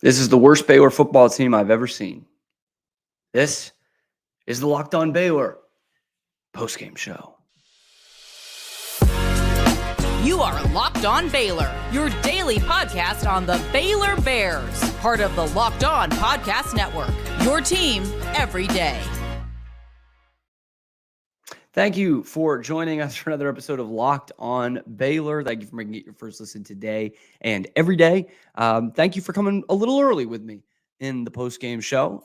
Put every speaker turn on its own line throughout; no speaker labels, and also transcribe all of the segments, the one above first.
This is the worst Baylor football team I've ever seen. This is the Locked On Baylor postgame show.
You are Locked On Baylor, your daily podcast on the Baylor Bears, part of the Locked On Podcast Network, your team every day.
Thank you for joining us for another episode of Locked On Baylor. Thank you for making it your first listen today and every day. Thank you for coming a little early with me in the postgame show.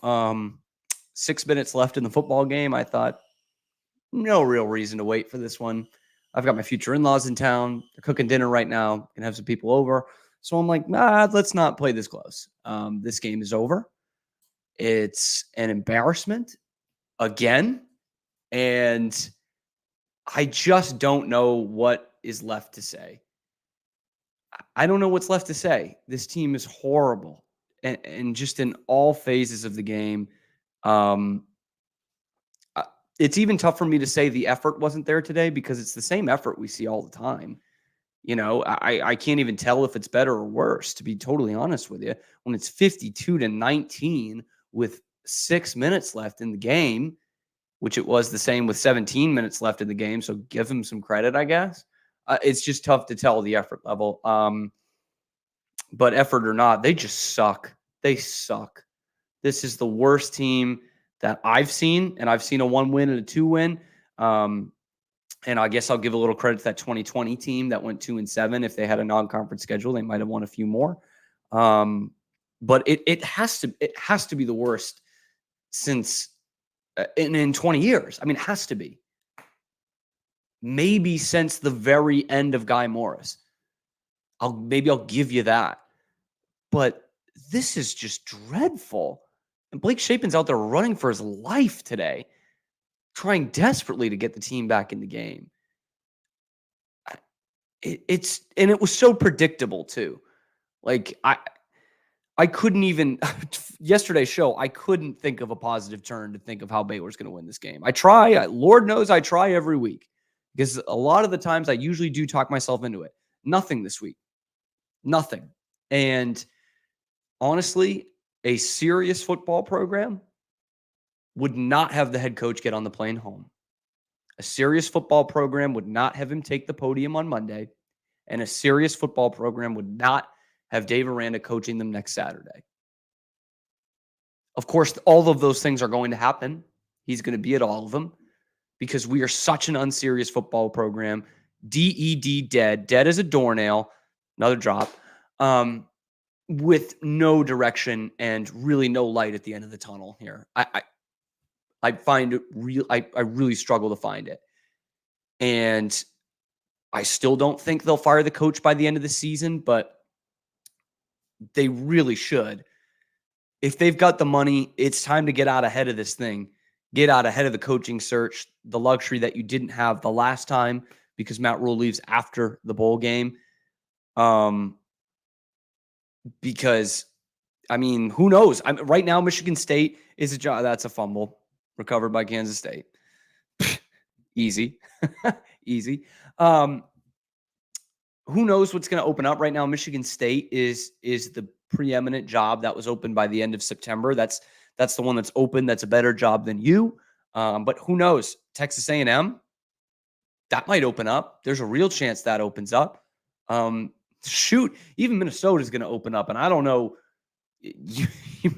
6 minutes left in the football game. I thought, no real reason to wait for this one. I've got my future in-laws in town. They're cooking dinner right now. Gonna have some people over. So I'm like, let's not play this close. This game is over. It's an embarrassment again. And I just don't know what is left to say. I don't know what's left to say. This team is horrible. And just in all phases of the game. It's even tough for me to say the effort wasn't there today because it's the same effort we see all the time. You know, I can't even tell if it's better or worse, to be totally honest with you. When it's 52-19 with 6 minutes left in the game, which it was the same with 17 minutes left in the game, so give him some credit, I guess. It's just tough to tell the effort level. But effort or not, they just suck. They suck. This is the worst team that I've seen, and I've seen a 1-win and a 2-win. And I guess I'll give a little credit to that 2020 team that went 2-7. If they had a non-conference schedule, they might have won a few more. But it has to be the worst since in 20 years. I mean, it has to be. Maybe since the very end of Guy Morris. Maybe I'll give you that. But this is just dreadful. And Blake Shapen's out there running for his life today, trying desperately to get the team back in the game. It was so predictable too. Like I couldn't even yesterday's show, I couldn't think of a positive turn to think of how Baylor's going to win this game. I try, Lord knows I try every week because a lot of the times I usually do talk myself into it. Nothing this week. Nothing. And honestly, a serious football program would not have the head coach get on the plane home. A serious football program would not have him take the podium on Monday. And a serious football program would not have Dave Aranda coaching them next Saturday. Of course, all of those things are going to happen. He's going to be at all of them because we are such an unserious football program. DED, dead as a doornail. Another drop. With no direction and really no light at the end of the tunnel here. I find it real. I really struggle to find it. And I still don't think they'll fire the coach by the end of the season, but they really should. If they've got the money, it's time to get out ahead of this thing. Get out ahead of the coaching search, the luxury that you didn't have the last time because Matt Rule leaves after the bowl game. Because, I mean, who knows? Right now, Michigan State is a job. That's a fumble recovered by Kansas State. Easy. Easy. Who knows what's going to open up right now? Michigan State is the preeminent job that was open by the end of September. That's the one that's open. That's a better job than you. But who knows? Texas A&M, that might open up. There's a real chance that opens up. Shoot, even Minnesota is going to open up. And I don't know, you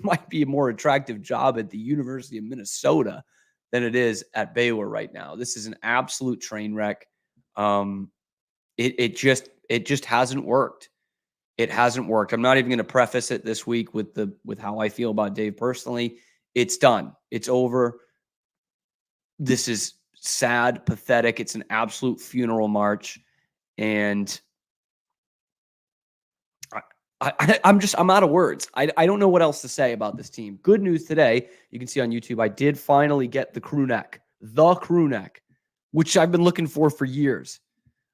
might be a more attractive job at the University of Minnesota than it is at Baylor right now. This is an absolute train wreck. It just hasn't worked. It hasn't worked. I'm not even going to preface it this week with how I feel about Dave personally. It's done. It's over. This is sad, pathetic. It's an absolute funeral march. And I'm out of words. I don't know what else to say about this team. Good news today. You can see on YouTube, I did finally get the crew neck, which I've been looking for years.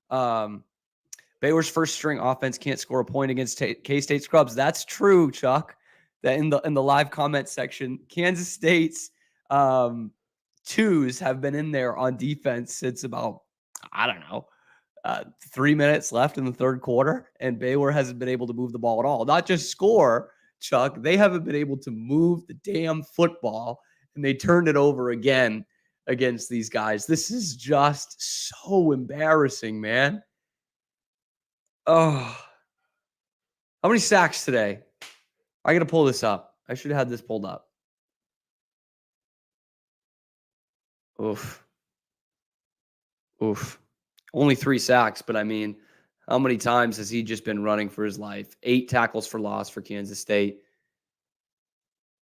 Baylor's first string offense can't score a point against K-State scrubs. That's true, Chuck. That in the live comment section, Kansas State's twos have been in there on defense since about, I don't know, 3 minutes left in the third quarter, and Baylor hasn't been able to move the ball at all. Not just score Chuck, they haven't been able to move the damn football, and they turned it over again against these guys. This is just so embarrassing, man. Oh, how many sacks today? I got to pull this up. I should have had this pulled up. Oof. Only 3 sacks, but I mean, how many times has he just been running for his life? 8 tackles for loss for Kansas State.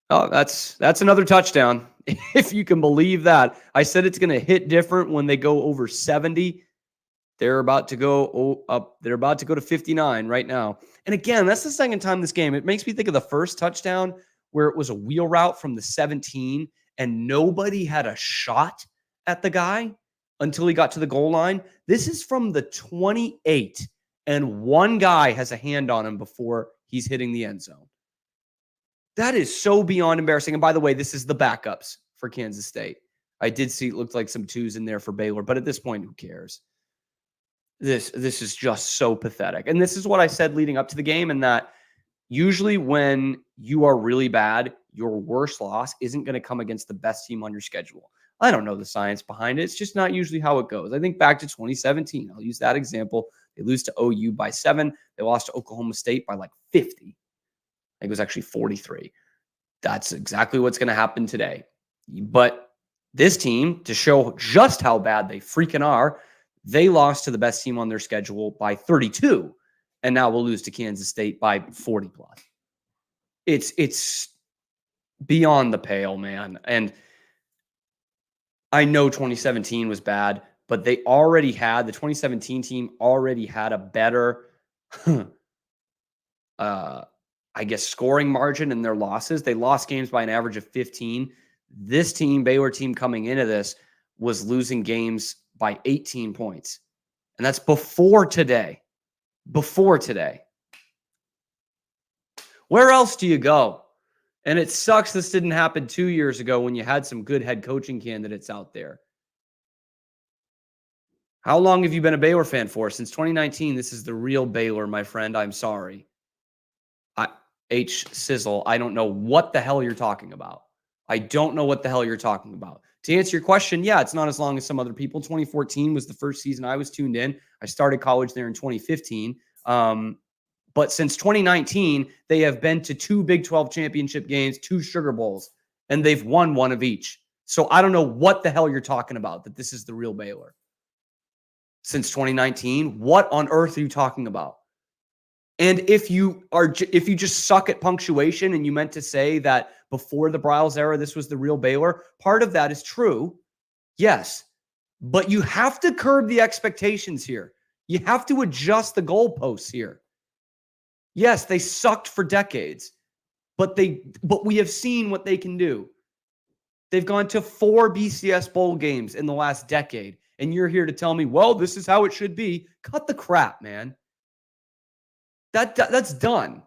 Oh, that's another touchdown. If you can believe that. I said it's going to hit different when they go over 70. They're about to go up. They're about to go to 59 right now. And again, that's the second time this game. It makes me think of the first touchdown where it was a wheel route from the 17 and nobody had a shot at the guy until he got to the goal line. This is from the 28 and one guy has a hand on him before he's hitting the end zone. That is so beyond embarrassing. And by the way, this is the backups for Kansas State. I did see it looked like some 2s in there for Baylor, but at this point, who cares? This is just so pathetic. And this is what I said leading up to the game, and that usually when you are really bad, your worst loss isn't going to come against the best team on your schedule. I don't know the science behind it. It's just not usually how it goes. I think back to 2017. I'll use that example. They lose to OU by 7. They lost to Oklahoma State by like 50. I think it was actually 43. That's exactly what's going to happen today. But this team, to show just how bad they freaking are, they lost to the best team on their schedule by 32, and now we'll lose to Kansas State by 40 plus. It's beyond the pale, man. And I know 2017 was bad, but the 2017 team already had a better, I guess, scoring margin in their losses. They lost games by an average of 15. This team, Baylor team coming into this, was losing games by 18 points. And that's before today. Where else do you go? And it sucks this didn't happen 2 years ago when you had some good head coaching candidates out there. How long have you been a Baylor fan for? Since 2019, this is the real Baylor, my friend. I'm sorry. H. Sizzle, I don't know what the hell you're talking about. To answer your question, yeah, it's not as long as some other people. 2014 was the first season I was tuned in. I started college there in 2015. But since 2019, they have been to 2 Big 12 championship games, 2 Sugar Bowls, and they've won 1 of each. So I don't know what the hell you're talking about, that this is the real Baylor. Since 2019, what on earth are you talking about? And if you just suck at punctuation and you meant to say that before the Bryles era, this was the real Baylor, part of that is true. Yes. But you have to curb the expectations here. You have to adjust the goalposts here. Yes, they sucked for decades, but we have seen what they can do. They've gone to 4 BCS bowl games in the last decade, and you're here to tell me, well, this is how it should be. Cut the crap, man. That's done.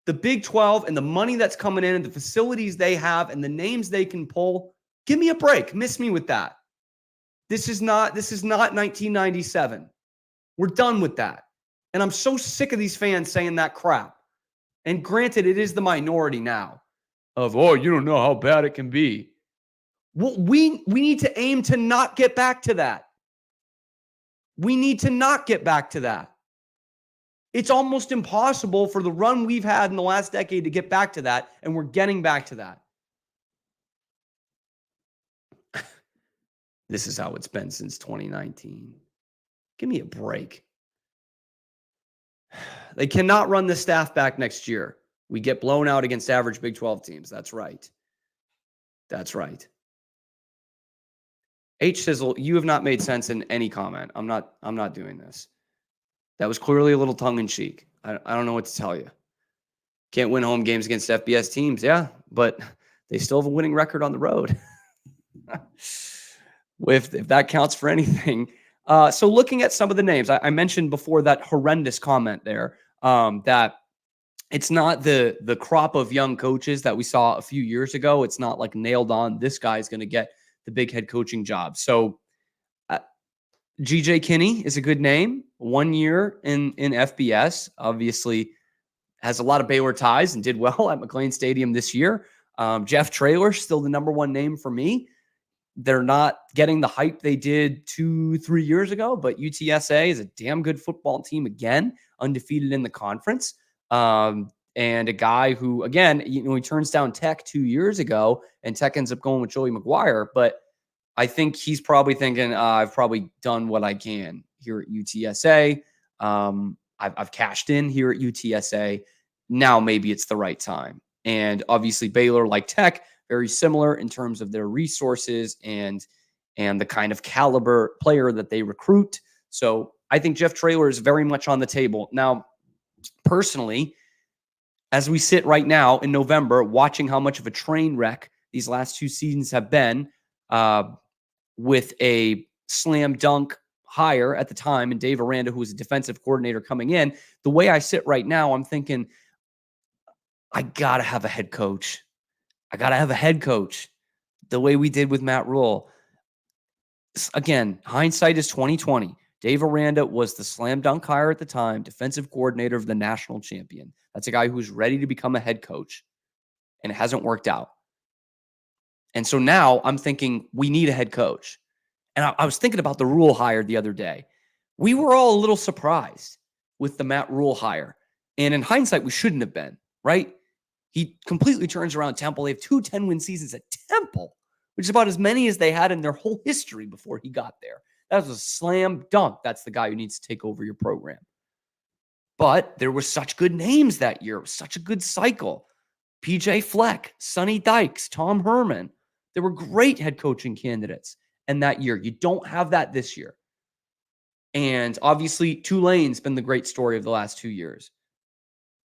The Big 12 and the money that's coming in and the facilities they have and the names they can pull, give me a break. Miss me with that. This is not 1997. We're done with that. And I'm so sick of these fans saying that crap. And granted, it is the minority now of, oh, you don't know how bad it can be. Well, we need to aim to not get back to that. We need to not get back to that. It's almost impossible for the run we've had in the last decade to get back to that, and we're getting back to that. This is how it's been since 2019. Give me a break. They cannot run the staff back next year. We get blown out against average Big 12 teams. That's right. That's right. H. Sizzle, you have not made sense in any comment. I'm not doing this. That was clearly a little tongue-in-cheek. I don't know what to tell you. Can't win home games against FBS teams, yeah, but they still have a winning record on the road. if that counts for anything. So looking at some of the names, I mentioned before that horrendous comment there, that it's not the crop of young coaches that we saw a few years ago. It's not like nailed on, this guy's going to get the big head coaching job. So GJ Kinney is a good name. 1 year in FBS, obviously has a lot of Baylor ties and did well at McLean Stadium this year. Jeff Traylor, still the number one name for me. They're not getting the hype they did 2-3 years ago, but UTSA is a damn good football team again, undefeated in the conference. And a guy who, again, he turns down Tech 2 years ago, and Tech ends up going with Joey McGuire. But I think he's probably thinking, I've probably done what I can here at UTSA. I've cashed in here at UTSA. Now maybe it's the right time. And obviously Baylor, like Tech, very similar in terms of their resources and the kind of caliber player that they recruit. So I think Jeff Traylor is very much on the table. Now, personally, as we sit right now in November, watching how much of a train wreck these last 2 seasons have been, with a slam dunk hire at the time and Dave Aranda, who was a defensive coordinator coming in, the way I sit right now, I'm thinking, I got to have a head coach. I got to have a head coach the way we did with Matt Rule. Again, hindsight is 2020. Dave Aranda was the slam dunk hire at the time, defensive coordinator of the national champion. That's a guy who's ready to become a head coach, and it hasn't worked out. And so now I'm thinking we need a head coach. And I was thinking about the Rule hire the other day. We were all a little surprised with the Matt Rule hire. And in hindsight, we shouldn't have been, right? He completely turns around Temple. They have 2 10-win seasons at Temple, which is about as many as they had in their whole history before he got there. That was a slam dunk. That's the guy who needs to take over your program. But there were such good names that year. It was such a good cycle. PJ Fleck, Sonny Dykes, Tom Herman. There were great head coaching candidates in that year. You don't have that this year. And obviously, Tulane's been the great story of the last 2 years.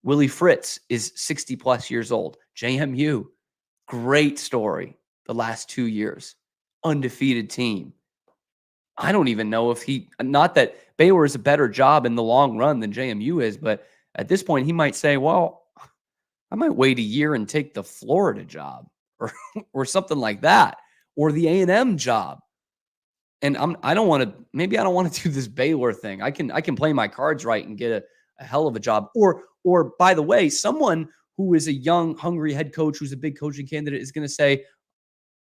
Willie Fritz is 60-plus years old. JMU, great story the last 2 years. Undefeated team. I don't even know if not that Baylor is a better job in the long run than JMU is, but at this point, he might say, well, I might wait a year and take the Florida job or something like that, or the A&M job. And I don't want to do this Baylor thing. I can play my cards right and get a hell of a job. Or by the way, someone who is a young, hungry head coach who's a big coaching candidate is going to say,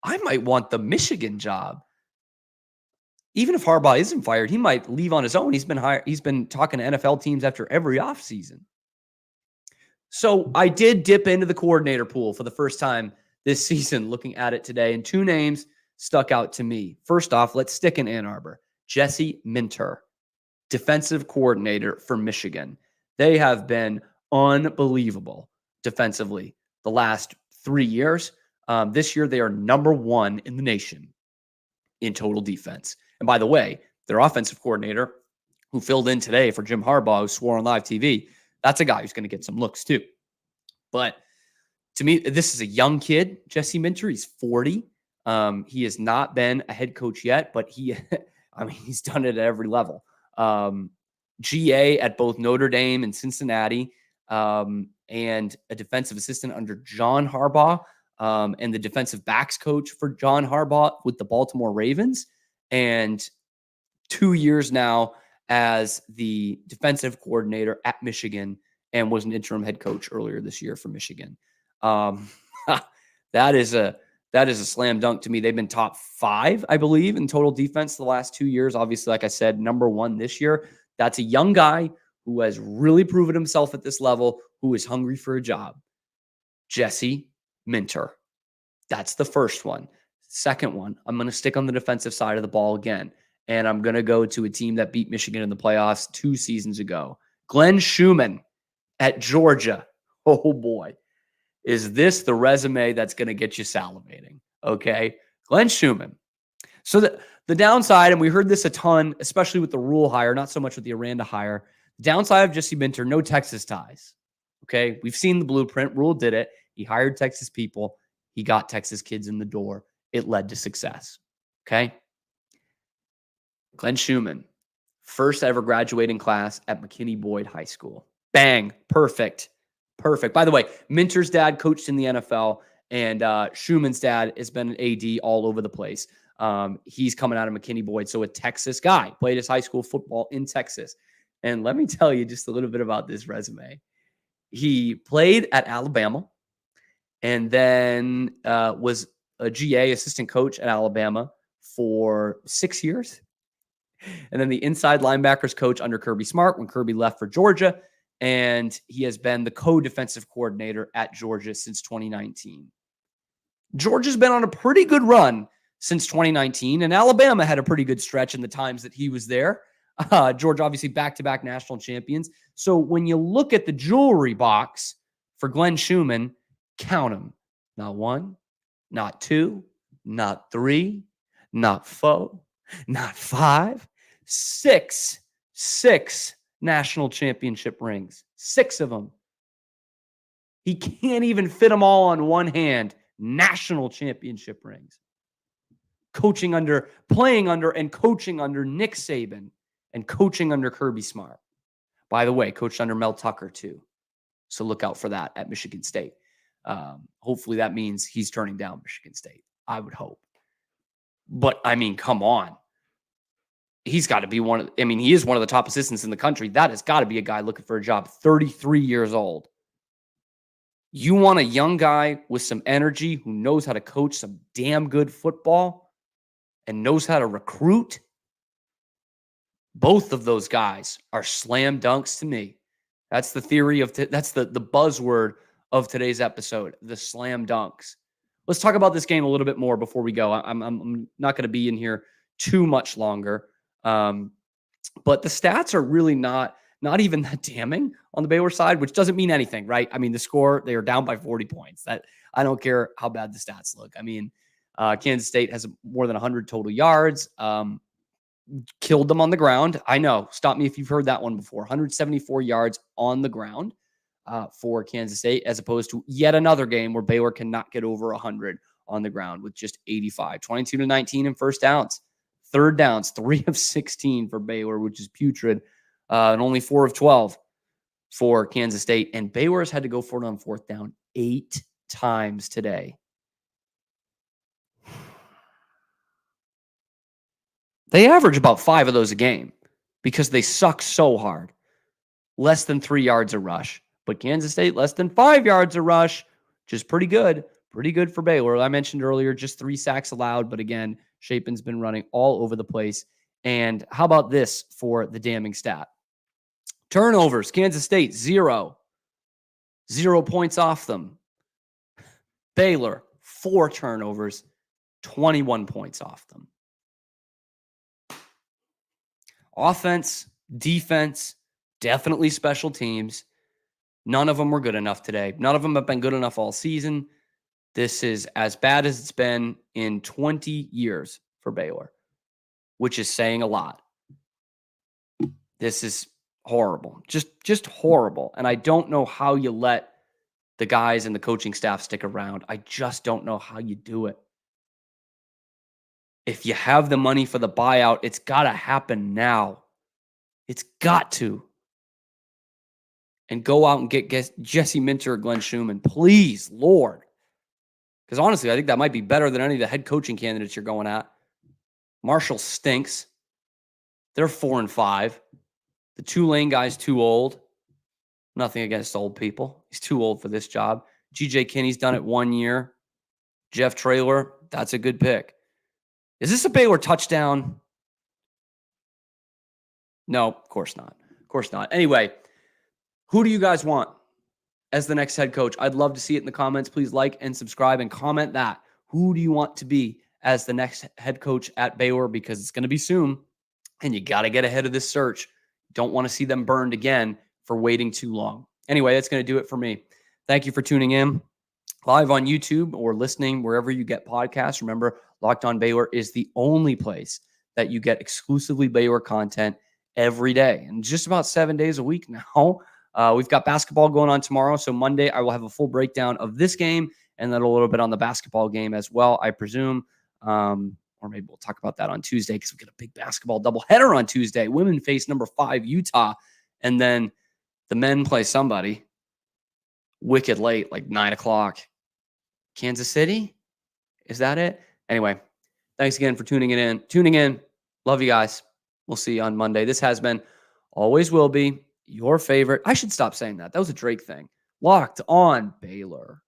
I might want the Michigan job. Even if Harbaugh isn't fired, he might leave on his own. He's been talking to NFL teams after every offseason. So I did dip into the coordinator pool for the first time this season, looking at it today, and 2 names stuck out to me. First off, let's stick in Ann Arbor. Jesse Minter, defensive coordinator for Michigan. They have been unbelievable defensively the last 3 years. This year, they are number 1 in the nation in total defense. And by the way, their offensive coordinator, who filled in today for Jim Harbaugh, who swore on live TV, that's a guy who's going to get some looks too. But to me, this is a young kid, Jesse Minter. He's 40. He has not been a head coach yet, but he's done it at every level. GA at both Notre Dame and Cincinnati, and a defensive assistant under John Harbaugh, and the defensive backs coach for John Harbaugh with the Baltimore Ravens, and 2 years now as the defensive coordinator at Michigan, and was an interim head coach earlier this year for Michigan. That is a slam dunk to me. They've been top 5, I believe, in total defense the last 2 years. Obviously, like I said, number 1 this year. That's a young guy who has really proven himself at this level, who is hungry for a job. Jesse Minter. That's the first one. Second one, I'm going to stick on the defensive side of the ball again, and I'm going to go to a team that beat Michigan in the playoffs 2 seasons ago. Glenn Schumann at Georgia. Oh, boy. Is this the resume that's going to get you salivating? Okay. Glenn Schumann. So the downside, and we heard this a ton, especially with the Rule hire, not so much with the Aranda hire. The downside of Jesse Minter, no Texas ties. Okay. We've seen the blueprint. Rule did it. He hired Texas people. He got Texas kids in the door. It led to success. Okay. Glenn Schumann, first ever graduating class at McKinney-Boyd High School. Bang. Perfect. By the way, Minter's dad coached in the NFL, and Schumann's dad has been an AD all over the place. He's coming out of McKinney-Boyd, so a Texas guy, played his high school football in Texas. And let me tell you just a little bit about this resume. He played at Alabama and then was a GA, assistant coach at Alabama, for 6 years. And then the inside linebackers coach under Kirby Smart when Kirby left for Georgia. And he has been the co-defensive coordinator at Georgia since 2019. Georgia's been on a pretty good run since 2019, and Alabama had a pretty good stretch in the times that he was there. Georgia, obviously, back-to-back national champions. So when you look at the jewelry box for Glenn Schumann, count them. Not one, not two, not three, not four, not five, six national championship rings. 6 of them. He can't even fit them all on one hand. National championship rings. Playing under, and coaching under Nick Saban and coaching under Kirby Smart. By the way, coached under Mel Tucker too. So look out for that at Michigan State. Hopefully that means he's turning down Michigan State. I would hope. But I mean, come on. He's got to be he is one of the top assistants in the country. That has got to be a guy looking for a job, 33 years old. You want a young guy with some energy who knows how to coach some damn good football and knows how to recruit? Both of those guys are slam dunks to me. That's the theory that's the buzzword of today's episode, the slam dunks. Let's talk about this game a little bit more before we go. I'm not going to be in here too much longer. But the stats are really not even that damning on the Baylor side, which doesn't mean anything, right? I mean, the score, they are down by 40 points. That I don't care how bad the stats look. I mean, Kansas State has more than 100 total yards, killed them on the ground. I know. Stop me if you've heard that one before. 174 yards on the ground for Kansas State, as opposed to yet another game where Baylor cannot get over 100 on the ground with just 85. 22-19 in first downs. Third downs, 3 of 16 for Baylor, which is putrid. And only 4 of 12 for Kansas State. And Baylor has had to go for it on fourth down 8 times today. They average about 5 of those a game because they suck so hard. Less than 3 yards a rush. But Kansas State, less than 5 yards a rush, which is pretty good. Pretty good for Baylor. I mentioned earlier, just 3 sacks allowed. But again, Shapen's been running all over the place. And how about this for the damning stat? Turnovers, Kansas State, 0. 0 points off them. Baylor, 4 turnovers, 21 points off them. Offense, defense, definitely special teams. None of them were good enough today. None of them have been good enough all season. This is as bad as it's been in 20 years for Baylor, which is saying a lot. This is horrible. Just horrible. And I don't know how you let the guys and the coaching staff stick around. I just don't know how you do it. If you have the money for the buyout, it's got to happen now. It's got to. And go out and get Jesse Minter or Glenn Schumann. Please, Lord. Because honestly, I think that might be better than any of the head coaching candidates you're going at. Marshall stinks. They're 4-5. The Tulane guy's too old. Nothing against old people. He's too old for this job. G.J. Kinney's done it 1 year. Jeff Traylor, that's a good pick. Is this a Baylor touchdown? No, of course not. Of course not. Anyway, who do you guys want as the next head coach? I'd love to see it in the comments. Please like and subscribe and comment that. Who do you want to be as the next head coach at Baylor? Because it's going to be soon, and you got to get ahead of this search. Don't want to see them burned again for waiting too long. Anyway, that's going to do it for me. Thank you for tuning in live on YouTube or listening wherever you get podcasts. Remember, Locked On Baylor is the only place that you get exclusively Baylor content every day, and just about 7 days a week now. We've got basketball going on tomorrow, so Monday I will have a full breakdown of this game and then a little bit on the basketball game as well, I presume. Or maybe we'll talk about that on Tuesday because we got a big basketball doubleheader on Tuesday. Women face number 5 Utah, and then the men play somebody wicked late, like 9 o'clock. Kansas City? Is that it? Anyway, thanks again for tuning in. Love you guys. We'll see you on Monday. This has been, always will be, your favorite. I should stop saying that. That was a Drake thing. Locked On Baylor.